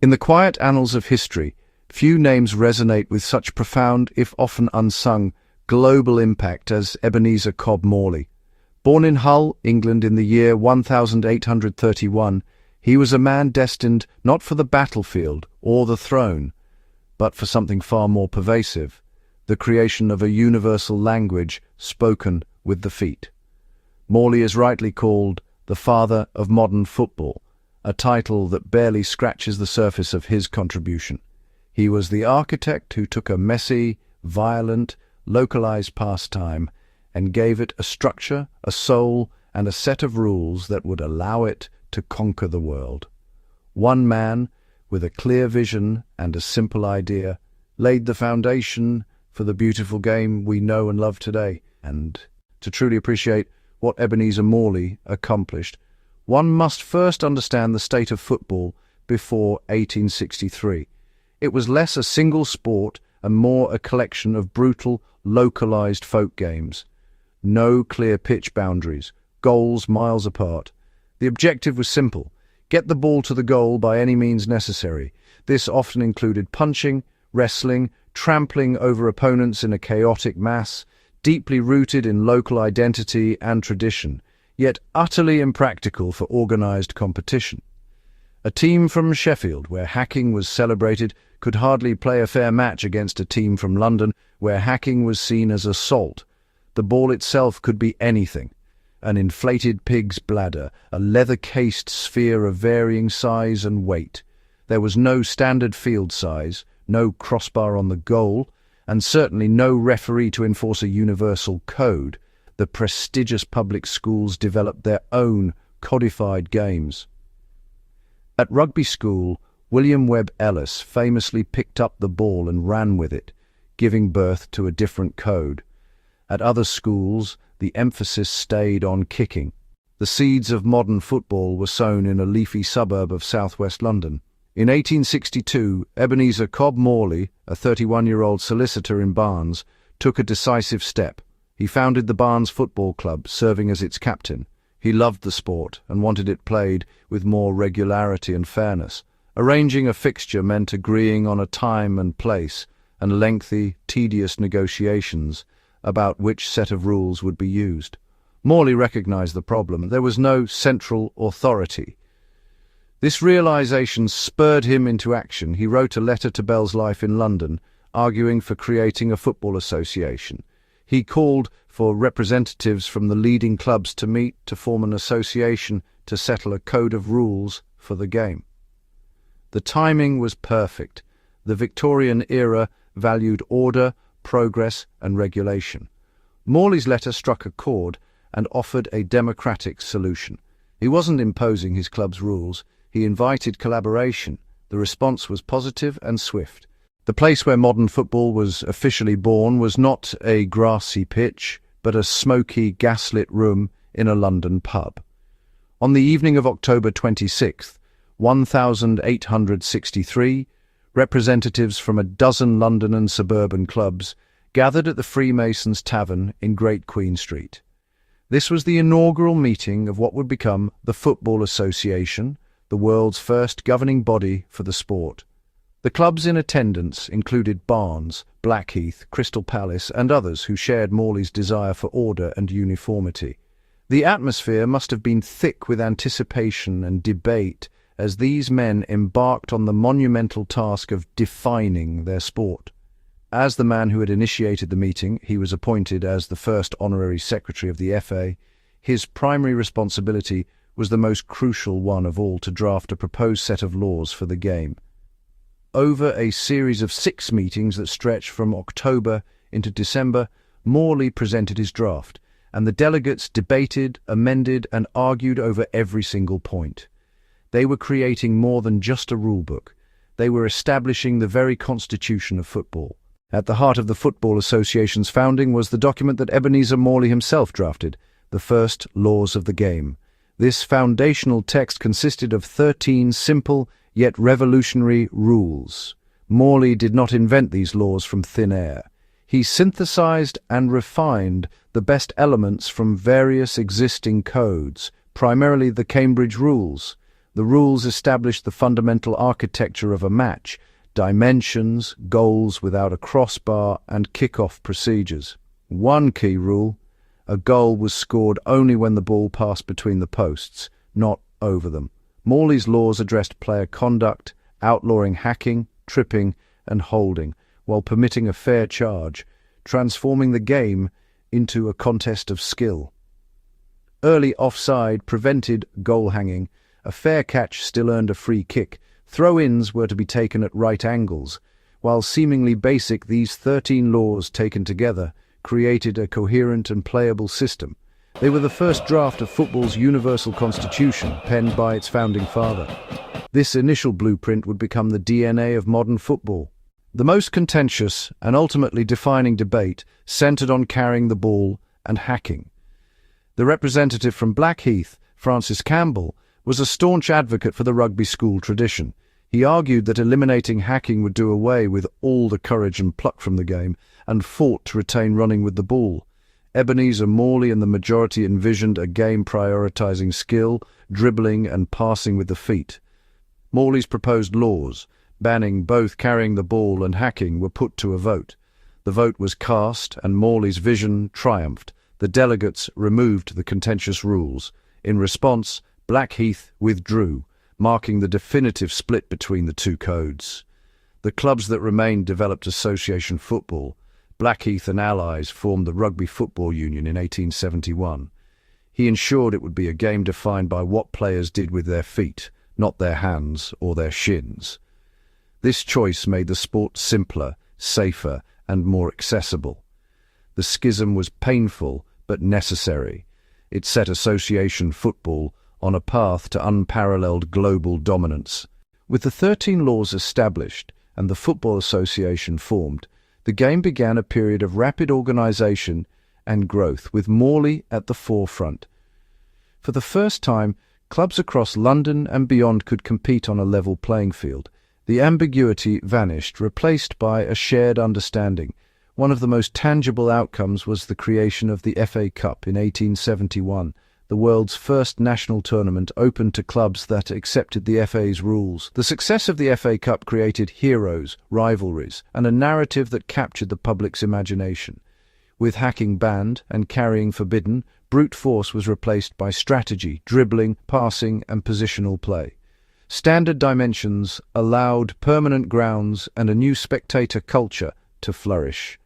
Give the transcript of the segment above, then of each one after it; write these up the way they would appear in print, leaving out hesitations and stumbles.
In the quiet annals of history, few names resonate with such profound, if often unsung, global impact as Ebenezer Cobb Morley. Born in Hull, England in the year 1831, he was a man destined not for the battlefield or the throne, but for something far more pervasive, the creation of a universal language spoken with the feet. Morley is rightly called the father of modern football, a title that barely scratches the surface of his contribution. He was the architect who took a messy, violent, localized pastime and gave it a structure, a soul, and a set of rules that would allow it to conquer the world. One man, with a clear vision and a simple idea, laid the foundation for the beautiful game we know and love today. And to truly appreciate what Ebenezer Morley accomplished, one must first understand the state of football before 1863. It was less a single sport and more a collection of brutal, localized folk games. No clear pitch boundaries, goals miles apart. The objective was simple: get the ball to the goal by any means necessary. This often included punching, wrestling, trampling over opponents in a chaotic mass, deeply rooted in local identity and tradition, yet utterly impractical for organized competition. A team from Sheffield, where hacking was celebrated, could hardly play a fair match against a team from London, where hacking was seen as assault. The ball itself could be anything: an inflated pig's bladder, a leather-cased sphere of varying size and weight. There was no standard field size, no crossbar on the goal, and certainly no referee to enforce a universal code. The prestigious public schools developed their own codified games. At Rugby School, William Webb Ellis famously picked up the ball and ran with it, giving birth to a different code. At other schools, the emphasis stayed on kicking. The seeds of modern football were sown in a leafy suburb of southwest London. In 1862, Ebenezer Cobb Morley, a 31-year-old solicitor in Barnes, took a decisive step. He founded the Barnes Football Club, serving as its captain. He loved the sport and wanted it played with more regularity and fairness. Arranging a fixture meant agreeing on a time and place, and lengthy, tedious negotiations about which set of rules would be used. Morley recognized the problem. There was no central authority. This realization spurred him into action. He wrote a letter to Bell's Life in London, arguing for creating a football association. He called for representatives from the leading clubs to meet to form an association to settle a code of rules for the game. The timing was perfect. The Victorian era valued order, progress, and regulation. Morley's letter struck a chord and offered a democratic solution. He wasn't imposing his club's rules. He invited collaboration. The response was positive and swift. The place where modern football was officially born was not a grassy pitch, but a smoky, gaslit room in a London pub. On the evening of October 26th, 1863, representatives from a dozen London and suburban clubs gathered at the Freemasons Tavern in Great Queen Street. This was the inaugural meeting of what would become the Football Association, the world's first governing body for the sport. The clubs in attendance included Barnes, Blackheath, Crystal Palace, and others who shared Morley's desire for order and uniformity. The atmosphere must have been thick with anticipation and debate as these men embarked on the monumental task of defining their sport. As the man who had initiated the meeting, he was appointed as the first honorary secretary of the FA. His primary responsibility was the most crucial one of all: to draft a proposed set of laws for the game. Over a series of 6 meetings that stretched from October into December, Morley presented his draft, and the delegates debated, amended, and argued over every single point. They were creating more than just a rulebook. They were establishing the very constitution of football. At the heart of the Football Association's founding was the document that Ebenezer Morley himself drafted, the first Laws of the Game. This foundational text consisted of 13 simple yet revolutionary rules. Morley did not invent these laws from thin air. He synthesized and refined the best elements from various existing codes, primarily the Cambridge Rules. The rules established the fundamental architecture of a match: dimensions, goals without a crossbar, and kick-off procedures. One key rule: a goal was scored only when the ball passed between the posts, not over them. Morley's laws addressed player conduct, outlawing hacking, tripping, and holding, while permitting a fair charge, transforming the game into a contest of skill. Early offside prevented goal hanging. A fair catch still earned a free kick. Throw-ins were to be taken at right angles. While seemingly basic, these 13 laws taken together created a coherent and playable system. They were the first draft of football's universal constitution, penned by its founding father. This initial blueprint would become the DNA of modern football. The most contentious and ultimately defining debate centered on carrying the ball and hacking. The representative from Blackheath, Francis Campbell, was a staunch advocate for the rugby school tradition. He argued that eliminating hacking would do away with all the courage and pluck from the game, and fought to retain running with the ball. Ebenezer Morley and the majority envisioned a game prioritizing skill, dribbling, and passing with the feet. Morley's proposed laws, banning both carrying the ball and hacking, were put to a vote. The vote was cast, and Morley's vision triumphed. The delegates removed the contentious rules. In response, Blackheath withdrew, marking the definitive split between the two codes. The clubs that remained developed association football. Blackheath and allies formed the Rugby Football Union in 1871. He ensured it would be a game defined by what players did with their feet, not their hands or their shins. This choice made the sport simpler, safer, and more accessible. The schism was painful but necessary. It set association football on a path to unparalleled global dominance. With the 13 laws established and the Football Association formed, the game began a period of rapid organization and growth, with Morley at the forefront. For the first time, clubs across London and beyond could compete on a level playing field. The ambiguity vanished, replaced by a shared understanding. One of the most tangible outcomes was the creation of the FA Cup in 1871, the world's first national tournament open to clubs that accepted the FA's rules. The success of the FA Cup created heroes, rivalries, and a narrative that captured the public's imagination. With hacking banned and carrying forbidden, brute force was replaced by strategy, dribbling, passing, and positional play. Standard dimensions allowed permanent grounds and a new spectator culture to flourish.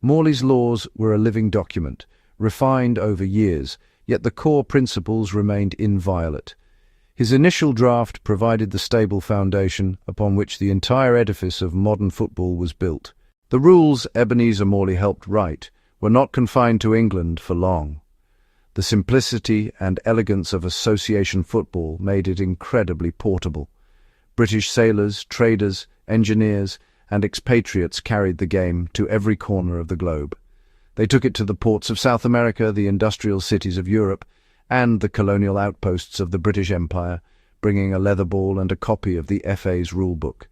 Morley's laws were a living document, refined over years, yet the core principles remained inviolate. His initial draft provided the stable foundation upon which the entire edifice of modern football was built. The rules Ebenezer Morley helped write were not confined to England for long. The simplicity and elegance of association football made it incredibly portable. British sailors, traders, engineers, and expatriates carried the game to every corner of the globe. They took it to the ports of South America, the industrial cities of Europe, and the colonial outposts of the British Empire, bringing a leather ball and a copy of the FA's rulebook.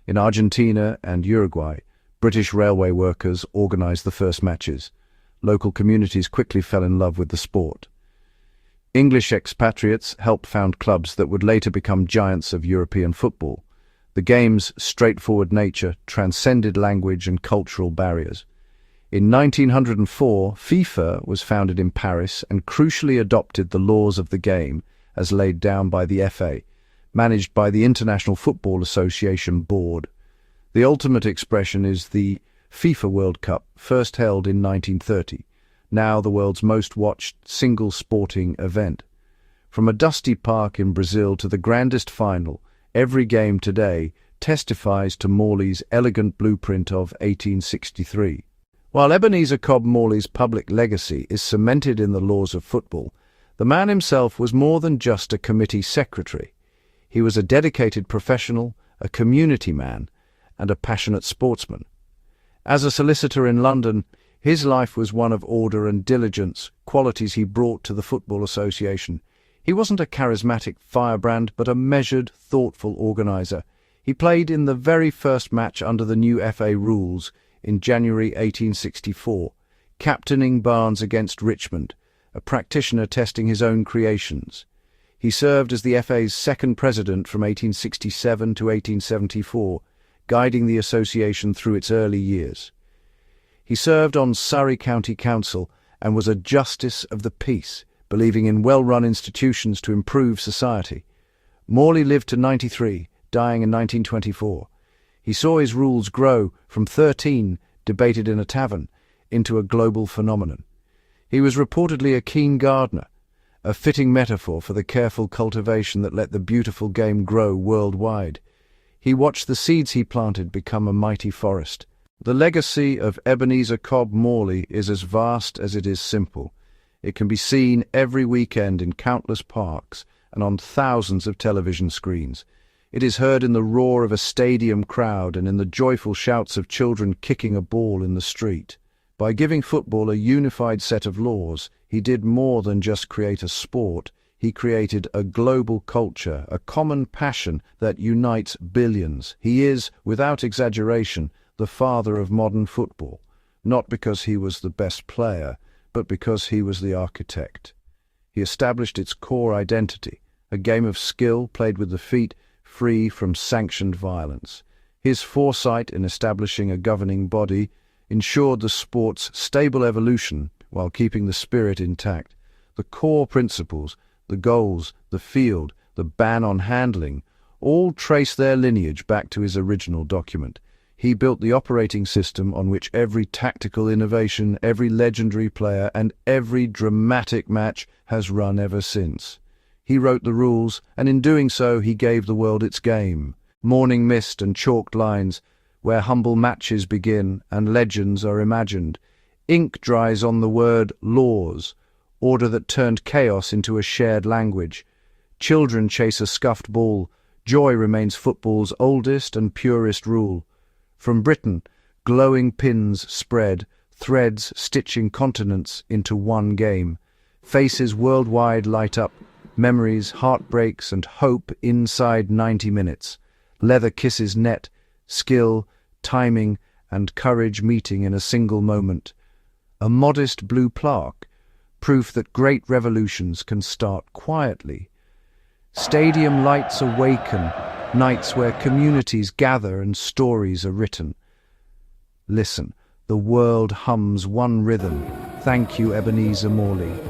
In Argentina and Uruguay, British railway workers organized the first matches. Local communities quickly fell in love with the sport. English expatriates helped found clubs that would later become giants of European football. The game's straightforward nature transcended language and cultural barriers. In 1904, FIFA was founded in Paris and crucially adopted the laws of the game as laid down by the FA, managed by the International Football Association Board. The ultimate expression is the FIFA World Cup, first held in 1930, now the world's most watched single sporting event. From a dusty park in Brazil to the grandest final, every game today testifies to Morley's elegant blueprint of 1863. While Ebenezer Cobb Morley's public legacy is cemented in the laws of football, the man himself was more than just a committee secretary. He was a dedicated professional, a community man, and a passionate sportsman. As a solicitor in London, his life was one of order and diligence, qualities he brought to the Football Association. He wasn't a charismatic firebrand, but a measured, thoughtful organizer. He played in the very first match under the new FA rules in January 1864, captaining Barnes against Richmond, a practitioner testing his own creations. He served as the FA's second president from 1867 to 1874, guiding the association through its early years. He served on Surrey County Council and was a Justice of the Peace, believing in well-run institutions to improve society. Morley lived to 93, dying in 1924. He saw his rules grow from 13, debated in a tavern, into a global phenomenon. He was reportedly a keen gardener, a fitting metaphor for the careful cultivation that let the beautiful game grow worldwide. He watched the seeds he planted become a mighty forest. The legacy of Ebenezer Cobb Morley is as vast as it is simple. It can be seen every weekend in countless parks and on thousands of television screens. It is heard in the roar of a stadium crowd and in the joyful shouts of children kicking a ball in the street. By giving football a unified set of laws, he did more than just create a sport. He created a global culture, a common passion that unites billions. He is, without exaggeration, the father of modern football, not because he was the best player, but because he was the architect. He established its core identity, a game of skill played with the feet, free from sanctioned violence. His foresight in establishing a governing body ensured the sport's stable evolution while keeping the spirit intact. The core principles, the goals, the field, the ban on handling, all trace their lineage back to his original document. He built the operating system on which every tactical innovation, every legendary player, and every dramatic match has run ever since. He wrote the rules, and in doing so he gave the world its game. Morning mist and chalked lines, where humble matches begin and legends are imagined. Ink dries on the word laws, order that turned chaos into a shared language. Children chase a scuffed ball. Joy remains football's oldest and purest rule. From Britain, glowing pins spread, threads stitching continents into one game. Faces worldwide light up, memories, heartbreaks, and hope inside 90 minutes. Leather kisses net, skill, timing, and courage meeting in a single moment. A modest blue plaque, proof that great revolutions can start quietly. Stadium lights awaken, nights where communities gather and stories are written. Listen, the world hums one rhythm. Thank you, Ebenezer Morley.